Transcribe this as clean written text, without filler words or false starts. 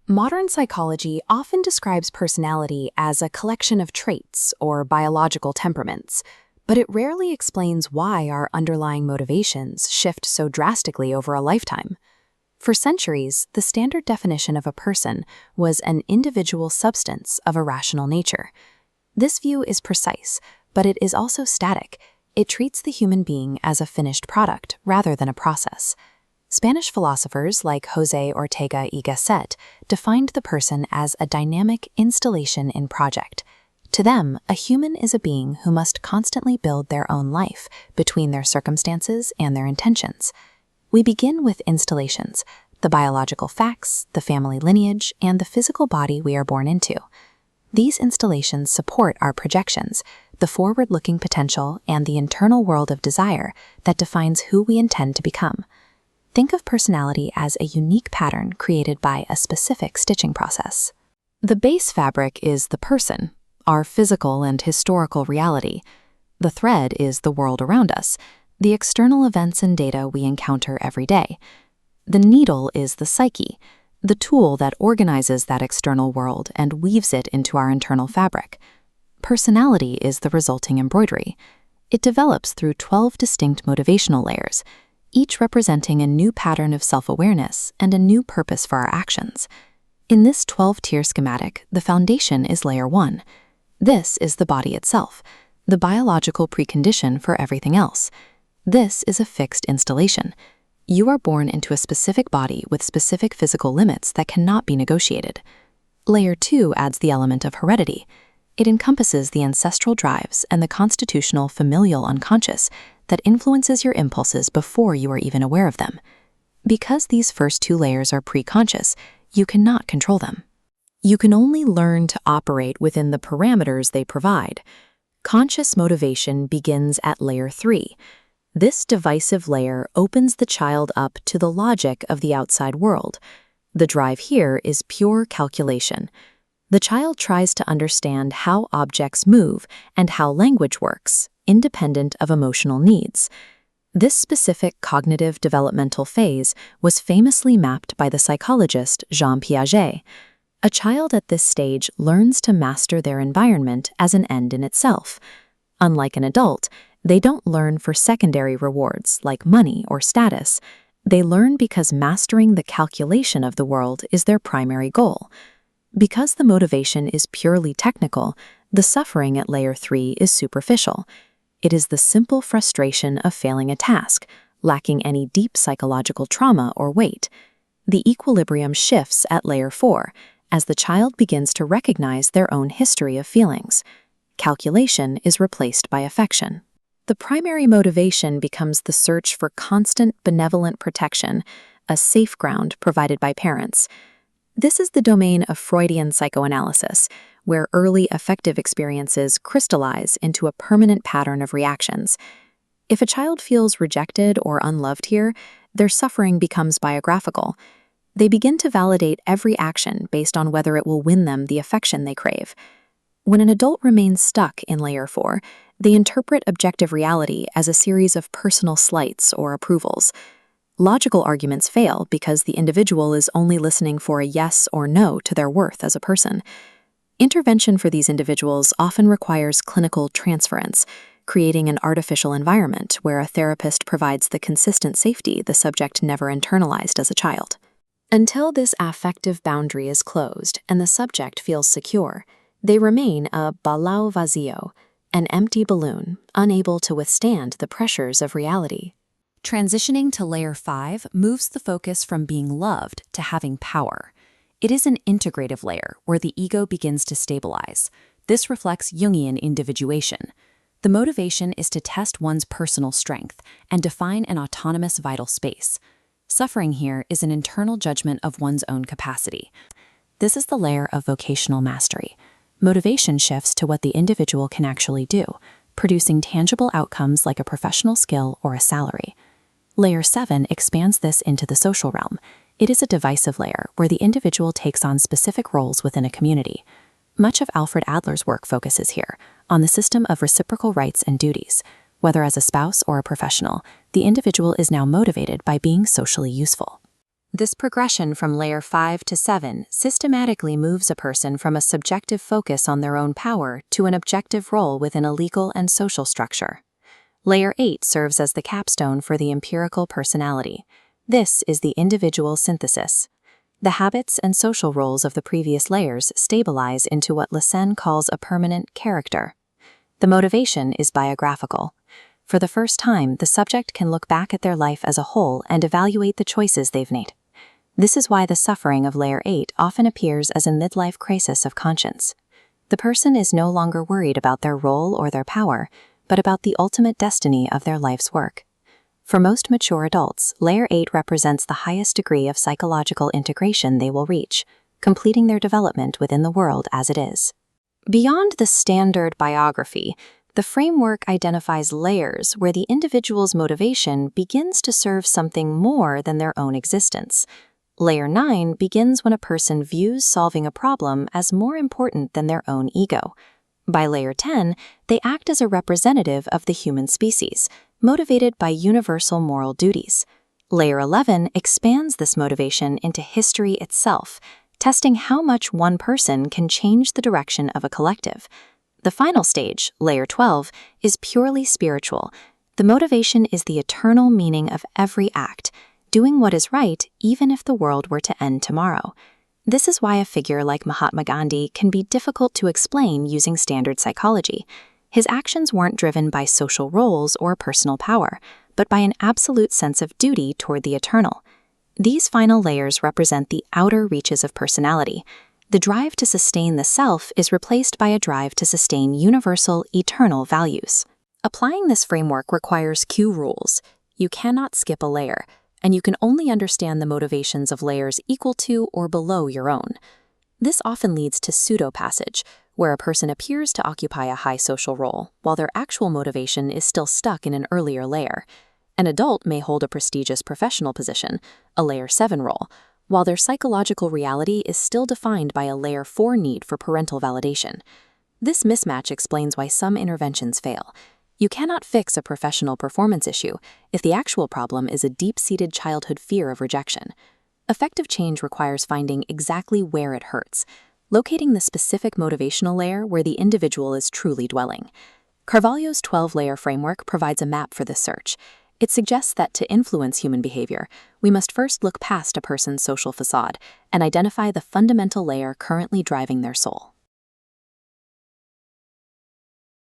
Modern psychology often describes personality as a collection of traits or biological temperaments, but it rarely explains why our underlying motivations shift so drastically over a lifetime. For centuries, the standard definition of a person was an individual substance of a rational nature. This view is precise, but it is also static. It treats the human being as a finished product rather than a process. Spanish philosophers like José Ortega y Gasset defined the person as a dynamic installation in project. To them, a human is a being who must constantly build their own life between their circumstances and their intentions. We begin with installations, the biological facts, the family lineage, and the physical body we are born into. These installations support our projections, the forward-looking potential, and the internal world of desire that defines who we intend to become. Think of personality as a unique pattern created by a specific stitching process. The base fabric is the person, our physical and historical reality. The thread is the world around us, the external events and data we encounter every day. The needle is the psyche, the tool that organizes that external world and weaves it into our internal fabric. Personality is the resulting embroidery. It develops through 12 distinct motivational layers, each representing a new pattern of self-awareness and a new purpose for our actions. In this 12-tier schematic, the foundation is layer 1. This is the body itself, the biological precondition for everything else. This is a fixed installation. You are born into a specific body with specific physical limits that cannot be negotiated. Layer 2 adds the element of heredity. It encompasses the ancestral drives and the constitutional familial unconscious that influences your impulses before you are even aware of them. Because these first 2 layers are pre-conscious, you cannot control them. You can only learn to operate within the parameters they provide. Conscious motivation begins at layer 3. This divisive layer opens the child up to the logic of the outside world. The drive here is pure calculation. The child tries to understand how objects move and how language works, independent of emotional needs. This specific cognitive developmental phase was famously mapped by the psychologist Jean Piaget. A child at this stage learns to master their environment as an end in itself. Unlike an adult, they don't learn for secondary rewards like money or status. They learn because mastering the calculation of the world is their primary goal. Because the motivation is purely technical, the suffering at layer 3 is superficial. It is the simple frustration of failing a task, lacking any deep psychological trauma or weight. The equilibrium shifts at layer 4 as the child begins to recognize their own history of feelings. Calculation is replaced by affection. The primary motivation becomes the search for constant benevolent protection, a safe ground provided by parents. This is the domain of Freudian psychoanalysis, where early affective experiences crystallize into a permanent pattern of reactions. If a child feels rejected or unloved here, their suffering becomes biographical. They begin to validate every action based on whether it will win them the affection they crave. When an adult remains stuck in layer 4, they interpret objective reality as a series of personal slights or approvals. Logical arguments fail because the individual is only listening for a yes or no to their worth as a person. Intervention for these individuals often requires clinical transference, creating an artificial environment where a therapist provides the consistent safety the subject never internalized as a child. Until this affective boundary is closed and the subject feels secure, they remain a balão vazio, an empty balloon, unable to withstand the pressures of reality. Transitioning to layer 5 moves the focus from being loved to having power. It is an integrative layer where the ego begins to stabilize. This reflects Jungian individuation. The motivation is to test one's personal strength and define an autonomous vital space. Suffering here is an internal judgment of one's own capacity. This is the layer of vocational mastery. Motivation shifts to what the individual can actually do, producing tangible outcomes like a professional skill or a salary. Layer 7 expands this into the social realm. It is a divisive layer where the individual takes on specific roles within a community. Much of Alfred Adler's work focuses here on the system of reciprocal rights and duties. Whether as a spouse or a professional, the individual is now motivated by being socially useful. This progression from layer 5 to 7 systematically moves a person from a subjective focus on their own power to an objective role within a legal and social structure. Layer 8 serves as the capstone for the empirical personality. This is the individual synthesis. The habits and social roles of the previous layers stabilize into what Lassen calls a permanent character. The motivation is biographical. For the first time, the subject can look back at their life as a whole and evaluate the choices they've made. This is why the suffering of layer 8 often appears as a midlife crisis of conscience. The person is no longer worried about their role or their power, but about the ultimate destiny of their life's work. For most mature adults, layer 8 represents the highest degree of psychological integration they will reach, completing their development within the world as it is. Beyond the standard biography, the framework identifies layers where the individual's motivation begins to serve something more than their own existence. Layer 9 begins when a person views solving a problem as more important than their own ego. By layer 10, they act as a representative of the human species, motivated by universal moral duties. Layer 11 expands this motivation into history itself, testing how much one person can change the direction of a collective. The final stage, layer 12, is purely spiritual. The motivation is the eternal meaning of every act, doing what is right even if the world were to end tomorrow. This is why a figure like Mahatma Gandhi can be difficult to explain using standard psychology. His actions weren't driven by social roles or personal power, but by an absolute sense of duty toward the eternal. These final layers represent the outer reaches of personality. The drive to sustain the self is replaced by a drive to sustain universal, eternal values. Applying this framework requires Q rules. You cannot skip a layer, and you can only understand the motivations of layers equal to or below your own. This often leads to pseudo-passage, where a person appears to occupy a high social role, while their actual motivation is still stuck in an earlier layer. An adult may hold a prestigious professional position, a layer 7 role, while their psychological reality is still defined by a layer 4 need for parental validation. This mismatch explains why some interventions fail. You cannot fix a professional performance issue if the actual problem is a deep-seated childhood fear of rejection. Effective change requires finding exactly where it hurts, locating the specific motivational layer where the individual is truly dwelling. Carvalho's 12-layer framework provides a map for this search. It suggests that to influence human behavior, we must first look past a person's social facade and identify the fundamental layer currently driving their soul.